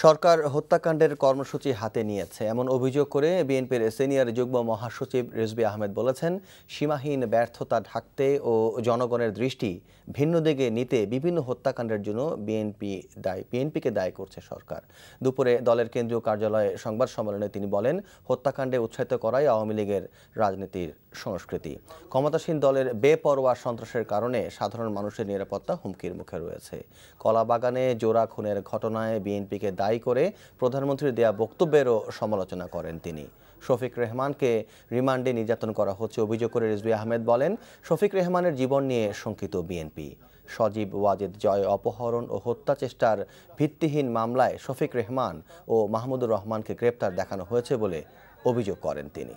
সরকার হত্যাকাণ্ডের কর্মসূচি হাতে নিয়েছে এমন অভিযোগ করে বিএনপির সিনিয়র যুগ্ম মহাসচিব রিজভী আহমেদ বলেছেন, সীমাহীন ব্যর্থতা ঢাকতে ও জনগণের দৃষ্টি ভিন্ন দিকে নিতে বিভিন্ন হত্যাকাণ্ডের জন্য বিএনপিকে দায়ী করছে সরকার। দুপুরে দলের কেন্দ্রীয় কার্যালয়ে সংবাদ সম্মেলনে তিনি বলেন, হত্যাকাণ্ডে উৎসাহিত করাই আওয়ামী লীগের রাজনীতির সংস্কৃতি। ক্ষমতাসীন দলের বেপরোয়া সন্ত্রাসের কারণে সাধারণ মানুষের নিরাপত্তা হুমকির মুখে রয়েছে। কলাবাগানে জোড়া খুনের ঘটনায় বিএনপিকে দায়ী করে প্রধানমন্ত্রীর দেয়া বক্তব্যেরও সমালোচনা করেন তিনি। শফিক রেহমানকে রিমান্ডে নির্যাতন করা হচ্ছে অভিযোগ করে রিজভী আহমেদ বলেন, শফিক রেহমানের জীবন নিয়ে শঙ্কিত বিএনপি। সজীব ওয়াজেদ জয় অপহরণ ও হত্যা চেষ্টার ভিত্তিহীন মামলায় শফিক রেহমান ও মাহমুদুর রহমানকে গ্রেপ্তার দেখানো হয়েছে বলে অভিযোগ করেন তিনি।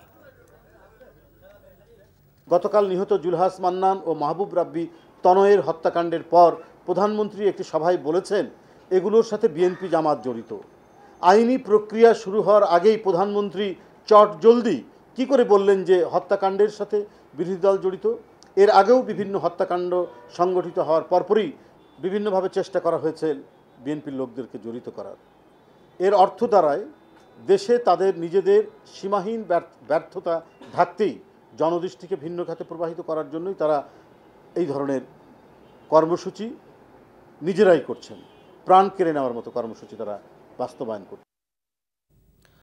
গতকাল নিহত জুলহাস মান্নান ও মাহবুব রাব্বি তনয়ের হত্যাকাণ্ডের পর প্রধানমন্ত্রী একটি সভায় বলেছেন, এগুলোর সাথে বিএনপি জামাত জড়িত। আইনি প্রক্রিয়া শুরু হওয়ার আগেই প্রধানমন্ত্রী চটজলদি কি করে বললেন যে হত্যাকাণ্ডের সাথে বিরোধী দল জড়িত? এর আগেও বিভিন্ন হত্যাকাণ্ড সংগঠিত হওয়ার পরপরই বিভিন্নভাবে চেষ্টা করা হয়েছে বিএনপির লোকদেরকে জড়িত করার। এর অর্থ দাঁড়ায় দেশে তাদের নিজেদের সীমাহীন ব্যর্থতা ঢাকতেই জনদৃষ্টিকে ভিন্ন খাতে প্রবাহিত করার জন্যই তারা এই ধরনের কর্মসূচি নিজেরাই করছেন। প্রাণ কেড়ে নেওয়ার মতো কর্মসূচি তারা বাস্তবায়ন করছেন।